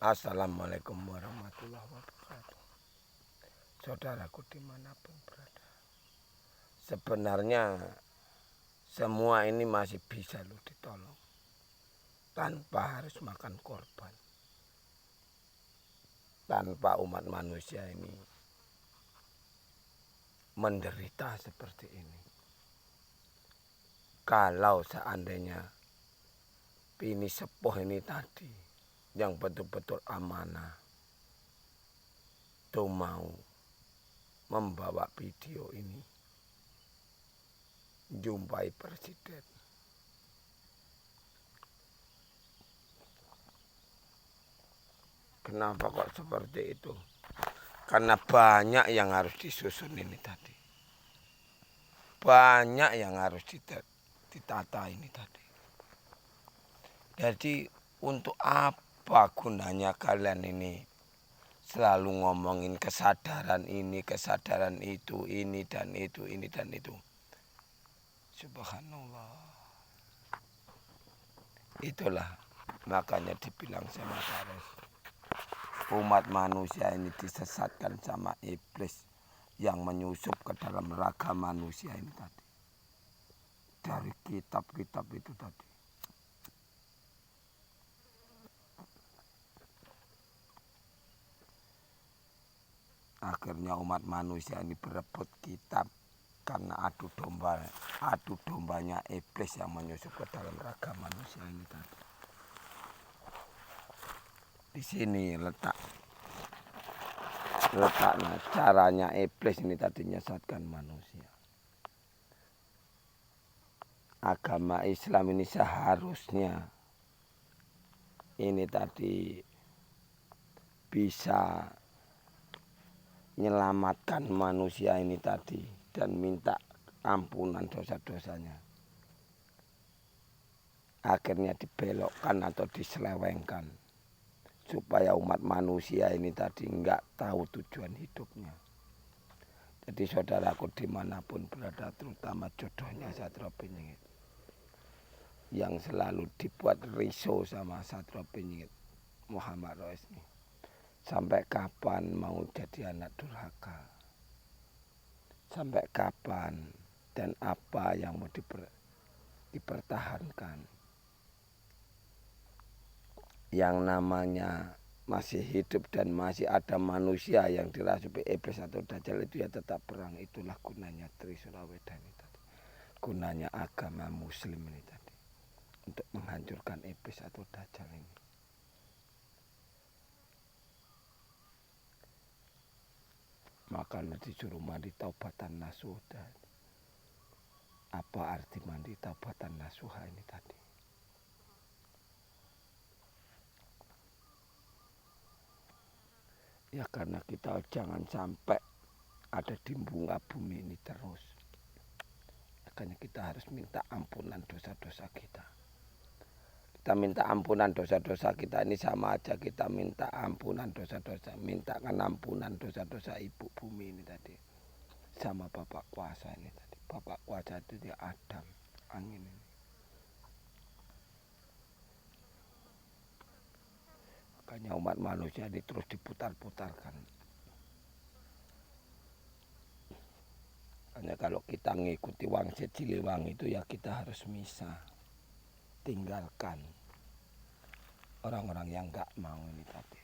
Assalamualaikum warahmatullahi wabarakatuh. Saudaraku dimanapun berada, sebenarnya semua ini masih bisa lo ditolong tanpa harus makan korban, tanpa umat manusia ini menderita seperti ini. Kalau seandainya Bini Sepuh ini tadi yang betul-betul amanah tuh mau membawa video ini jumpai presiden, kenapa kok seperti itu? Karena banyak yang harus disusun ini tadi, banyak yang harus ditata ini tadi. Jadi untuk apa gunanya kalian ini selalu ngomongin kesadaran ini, kesadaran itu, ini dan itu, ini dan itu. Subhanallah. Itulah makanya dibilang sama Paris, umat manusia ini disesatkan sama iblis yang menyusup ke dalam raga manusia ini tadi. Dari kitab-kitab itu tadi. Akhirnya umat manusia ini berebut kitab karena adu dombanya iblis yang menyusup ke dalam raga manusia ini tadi. Di sini letaknya caranya iblis ini tadi menyesatkan manusia. Agama Islam ini seharusnya ini tadi bisa menyelamatkan manusia ini tadi dan minta ampunan dosa-dosanya. Akhirnya dibelokkan atau diselewengkan supaya umat manusia ini tadi enggak tahu tujuan hidupnya. Jadi saudaraku dimanapun berada, terutama jodohnya Satrio Piningit yang selalu dibuat risau sama Satrio Piningit Muhammad Rois ini. Sampai kapan mau jadi anak durhaka? Sampai kapan dan apa yang mau dipertahankan? Yang namanya masih hidup dan masih ada manusia yang dirasuki iblis atau dajjal itu ya tetap perang. Itulah gunanya Trisula Wedani tadi. Gunanya agama muslim ini tadi. Untuk menghancurkan iblis atau dajjal ini. Makanya disuruh mandi taubatan nasuha. Apa arti mandi taubatan nasuha ini tadi? Ya karena kita jangan sampai ada di muka bumi ini terus. Makanya kita harus minta ampunan dosa-dosa kita. Kita minta ampunan dosa-dosa kita ini sama aja kita minta ampunan dosa-dosa, mintakan ampunan dosa-dosa ibu bumi ini tadi. Sama bapak kuasa ini tadi. Bapak kuasa itu dia Adam, angin ini. Makanya umat manusia ini terus diputar-putarkan. Hanya kalau kita ngikuti Wangsit Siliwangi itu ya kita harus misah. Tinggalkan orang-orang yang gak mau ini tadi.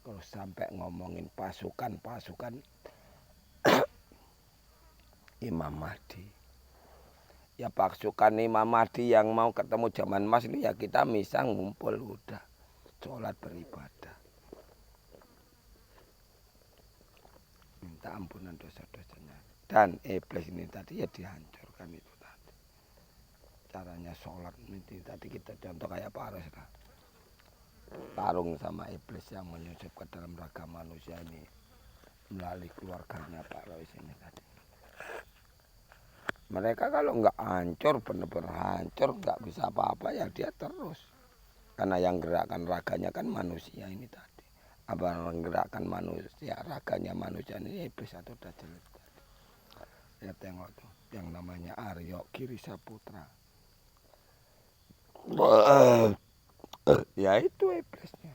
Kalau sampai ngomongin pasukan Imam Mahdi, ya pasukan Imam Mahdi yang mau ketemu zaman emas ini ya kita misah ngumpul udah sholat beribadah, minta ampunan dosa-dosanya dan iblis ini tadi ya dihancurkan itu tadi. Caranya sholat ini tadi kita contoh kayak Paris lah. Tarung sama iblis yang menyusup ke dalam raga manusia ini melalui keluarganya Pak Rois ini tadi. Mereka kalau nggak hancur, benar-benar hancur, nggak bisa apa-apa ya dia terus. Karena yang gerakkan raganya kan manusia ini tadi. Apa yang gerakkan manusia, raganya manusia ini iblis atau dajjal itu tadi. Ya tengok tuh, yang namanya Aryo Giri Saputra. Ya itu iblisnya.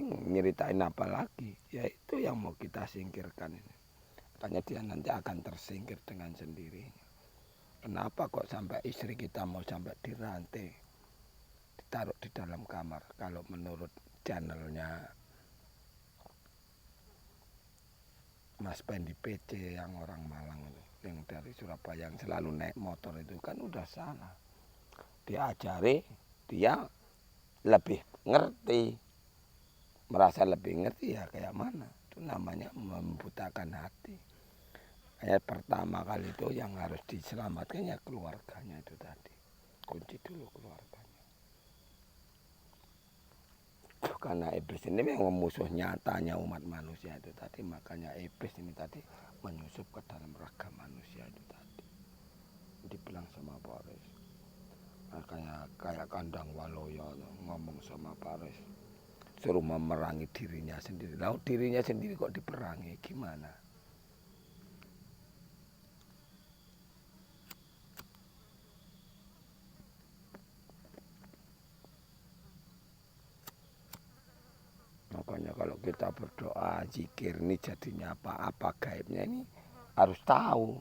nyeritain apa lagi? Ya itu yang mau kita singkirkan ini. Makanya dia nanti akan tersingkir dengan sendirinya. Kenapa kok sampai istri kita mau sampai dirantai, ditaruh di dalam kamar? Kalau menurut channelnya Mas Pendi PC yang orang Malang itu, yang dari Surabaya yang selalu naik motor itu kan udah salah. Diajari dia lebih ngerti, merasa lebih ngerti ya kayak mana. Itu namanya membutakan hati. Kayak pertama kali itu yang harus diselamatkan ya keluarganya itu tadi. Kunci dulu keluarganya. Karena iblis ini memang musuh nyatanya umat manusia itu tadi. Makanya iblis ini tadi menyusup ke dalam raga manusia itu tadi. Dibilang sama Paris. Makanya kayak kandang waloyo ngomong sama Paris. Suruh memerangi dirinya sendiri. Lalu dirinya sendiri kok diperangi gimana? Makanya kalau kita berdoa, zikir ini jadinya apa gaibnya ini harus tahu.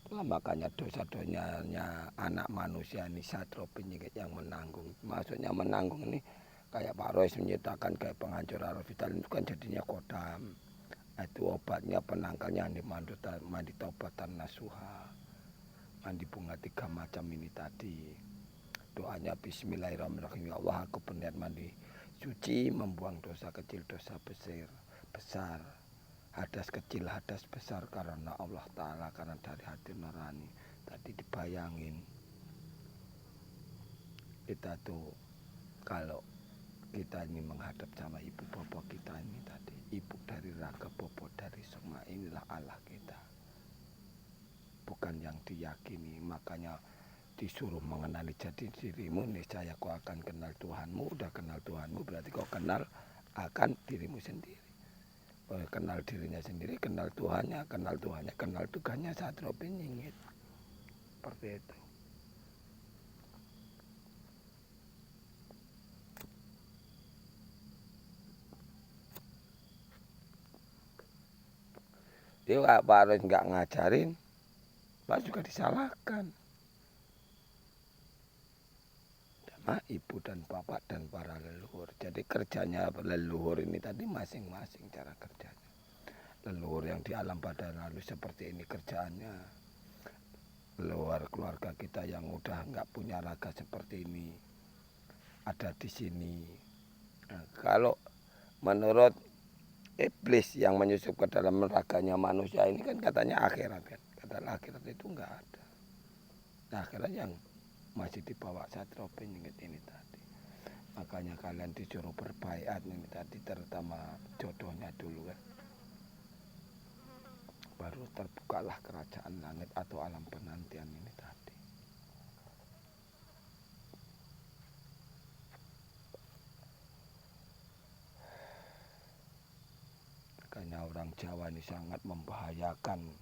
Itulah makanya dosa-dosanya anak manusia ini satro penyakit yang menanggung. Maksudnya menanggung ini kayak Pak Roy menyatakan kayak penghancur arus vital itu kan jadinya kodam. Itu obatnya penangkalnya mandi taubatan nasuha. Mandi bunga 3 macam ini tadi. Doanya bismillahirrahmanirrahim. Ya Allah, aku berniat mandi suci, membuang dosa kecil, dosa besar, hadas kecil, hadas besar karena Allah Ta'ala, karena dari hati nurani. Tadi dibayangin kita tuh kalau kita ini menghadap sama ibu bapak kita ini tadi, ibu dari raga, bapak dari semua, inilah Allah kita, bukan yang diyakini. Makanya disuruh mengenali jati dirimu, niscaya kau akan kenal Tuhanmu. Udah kenal Tuhanmu berarti kau kenal akan dirimu sendiri. Kenal dirinya sendiri, kenal Tuhannya, kenal Tuhannya satro penyingit. Seperti itu. Dia Pak harus nggak ngajarin, Pak juga disalahkan. Sama ibu dan bapak dan para leluhur. Jadi kerjanya leluhur ini tadi masing-masing cara kerjanya. Leluhur yang di alam pada lalu seperti ini kerjaannya. Leluhur keluarga kita yang udah nggak punya raga seperti ini ada di sini. Nah, kalau menurut iblis yang menyusup ke dalam raganya manusia ini kan katanya akhirat kan. Kata akhirat itu nggak ada. Nah, akhirat yang masih dibawa satro penyakit ini tadi. Makanya kalian disuruh berbaiat ini tadi, terutama jodohnya dulu kan. Baru terbukalah kerajaan langit atau alam penantian ini tadi. Makanya orang Jawa ini sangat membahayakan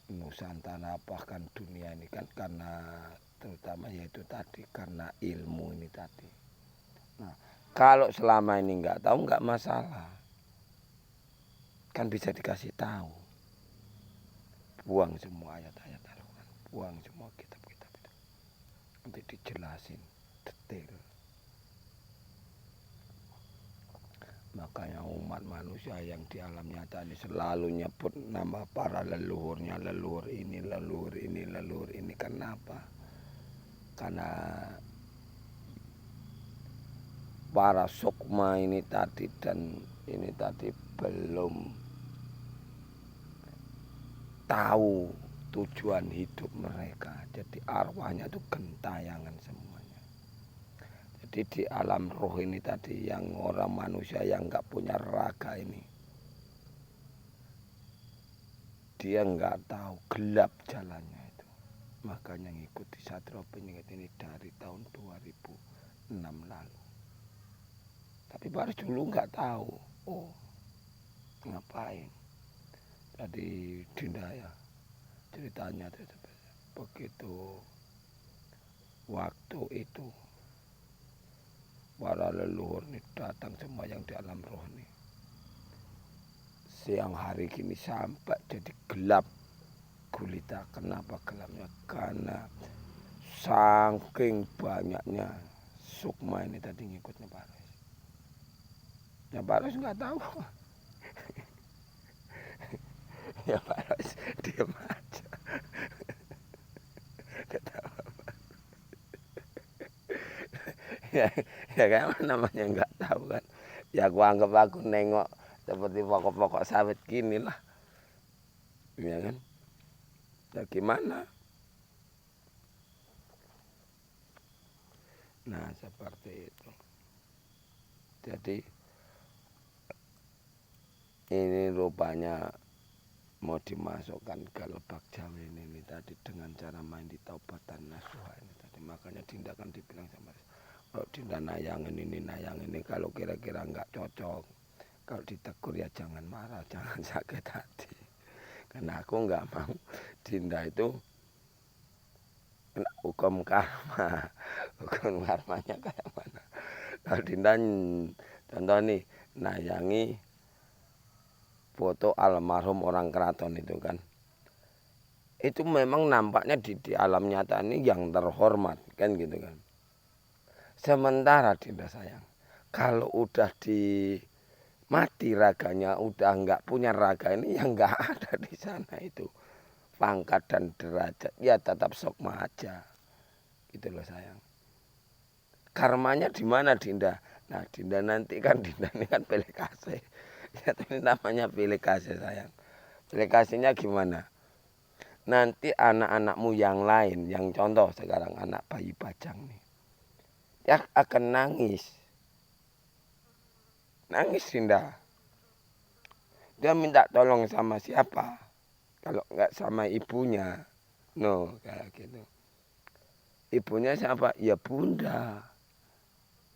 Nusantara bahkan dunia ini kan, karena terutama yaitu tadi karena ilmu ini tadi. Nah, kalau selama ini nggak tahu nggak masalah, kan bisa dikasih tahu. Buang semua ayat-ayat Al-Quran, buang semua kitab-kitab itu, nanti dijelasin detail. Makanya umat manusia yang di alam nyata ini selalu nyebut nama para leluhurnya, leluhur ini, leluhur ini, leluhur ini. Kenapa? Karena para sukma ini tadi dan ini tadi belum tahu tujuan hidup mereka. Jadi arwahnya itu gentayangan semuanya. Jadi di alam roh ini tadi yang orang manusia yang nggak punya raga ini, dia nggak tahu gelap jalannya itu. Makanya ngikuti satro penyakit ini dari tahun 2006 lalu. Tapi baru dulu nggak tahu. Oh, ngapain? Tadi Dinda ya ceritanya begitu waktu itu para leluhur nih datang semua yang di alam roh nih. Siang hari kini sampai jadi gelap gulita. Kenapa gelapnya? Karena saking banyaknya sukma ini tadi ngikutnya Pak Rois. Ya Pak Rois nggak tahu. Ya Pak Rois diam aja. Nggak tahu apa. Ya kayak namanya nggak tahu kan. Ya aku anggap aku nengok seperti pokok-pokok sawit gini lah. Ya kan? Ya gimana? Nah seperti itu. Jadi ini rupanya mau dimasukkan ke Lebak Jawa ini tadi dengan cara main di Taubatan Nasuha ini tadi. Makanya Dinda kan dibilang sama kalau Dinda nayangin ini kalau kira-kira nggak cocok, kalau ditegur ya jangan marah, jangan sakit hati. Karena aku nggak mau Dinda itu kena hukum karma. Hukum karmanya kayak mana? Kalau Dinda contoh nih nayangi foto almarhum orang keraton itu kan. Itu memang nampaknya di alam nyata ini yang terhormat kan gitu kan. Sementara Dinda sayang, kalau udah di mati raganya, udah nggak punya raga ini yang nggak ada di sana itu pangkat dan derajat ya tetap sukma aja gitu loh sayang. Karmanya di mana Dinda? Nah Dinda nanti kan Dinda ini kan pilih kasih. Ya ini namanya pilih kasih sayang. Pilih kasihnya gimana? Nanti anak-anakmu yang lain, yang contoh sekarang anak bayi Bajang nih, dia akan nangis. Nangis Dinda. Dia minta tolong sama siapa? Kalau nggak sama ibunya. No, kayak gitu. Ibunya siapa? Ya bunda.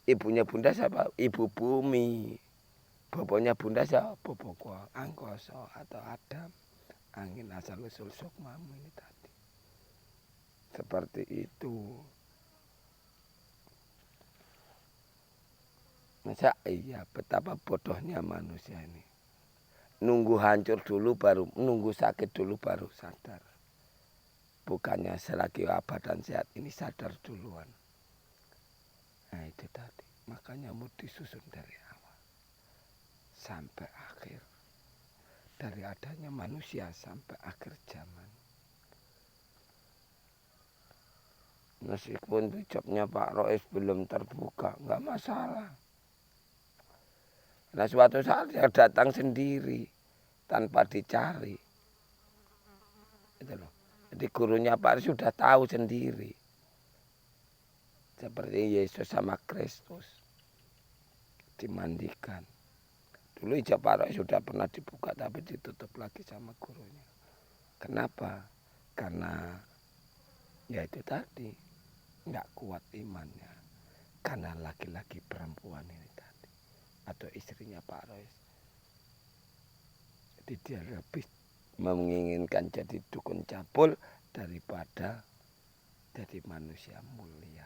Ibunya bunda siapa? Ibu bumi. Bapaknya bunda siapa? Bapakku Angkoso atau Adam. Angin asal usul sukmamu ini tadi. Seperti itu. Masa iya betapa bodohnya manusia ini. Nunggu hancur dulu baru, nunggu sakit dulu baru sadar. Bukannya selagi wabah dan sehat ini sadar duluan. Nah itu tadi. Makanya mau disusun dari awal. Sampai akhir. Dari adanya manusia sampai akhir zaman. Meskipun jobnya Pak Rois belum terbuka, nggak masalah. Nah suatu saat dia datang sendiri tanpa dicari. Itu loh. Jadi gurunya Pak Rois sudah tahu sendiri. Seperti Yesus sama Kristus dimandikan. Dulu ijab Pak Rois sudah pernah dibuka tapi ditutup lagi sama gurunya. Kenapa? Karena ya itu tadi nggak kuat imannya. Karena laki-laki perempuan ini tadi atau istrinya Pak Rois. Jadi dia lebih menginginkan jadi dukun cabul daripada jadi manusia mulia.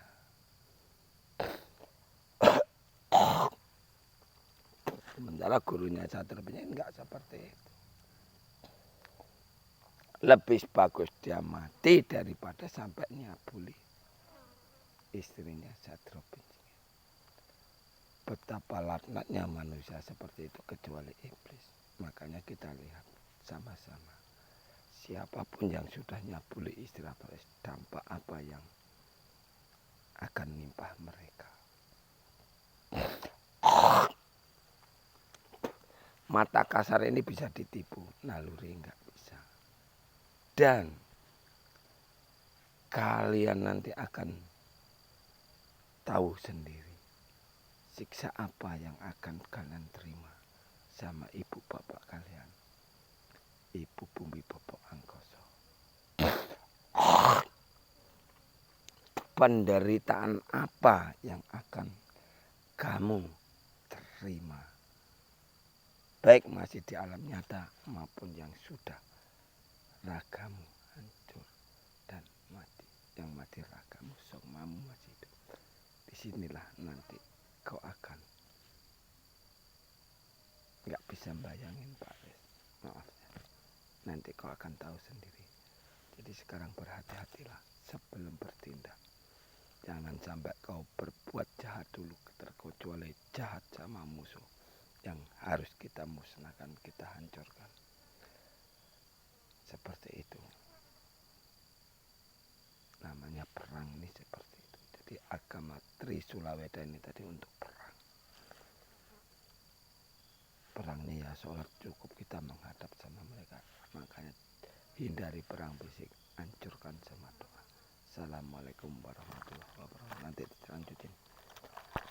Sementara gurunya Satrio Pencingin enggak seperti itu. Lebih bagus dia mati daripada sampai nyabuli istrinya Satrio Pencingin. Betapa laknatnya manusia seperti itu kecuali iblis. Makanya kita lihat sama-sama. Siapapun yang sudah nyabuli istri Rois, dampak apa yang akan menimpa mereka. Mata kasar ini bisa ditipu, naluri enggak bisa. Dan kalian nanti akan tahu sendiri siksa apa yang akan kalian terima sama ibu bapak kalian. Ibu bumi bapak Angkoso. Penderitaan apa yang akan kamu terima? Baik masih di alam nyata maupun yang sudah ragamu hancur dan mati. Yang mati ragamu, sukmamu masih hidup. Disinilah nanti kau akan nggak bisa bayangin Pak Wes. Maaf ya. Nanti kau akan tahu sendiri. Jadi sekarang berhati-hatilah sebelum bertindak. Jangan sampai kau berbuat jahat dulu, terkecuali jahat sama musuh yang harus kita musnahkan, kita hancurkan. Seperti itu. Namanya perang ini seperti itu. Jadi agama Trisula Weda ini tadi untuk perang. Perang ini ya sholat cukup, kita menghadap sama mereka. Makanya hindari perang fisik, hancurkan sama doa. Assalamualaikum warahmatullahi wabarakatuh. Nanti dilanjutin.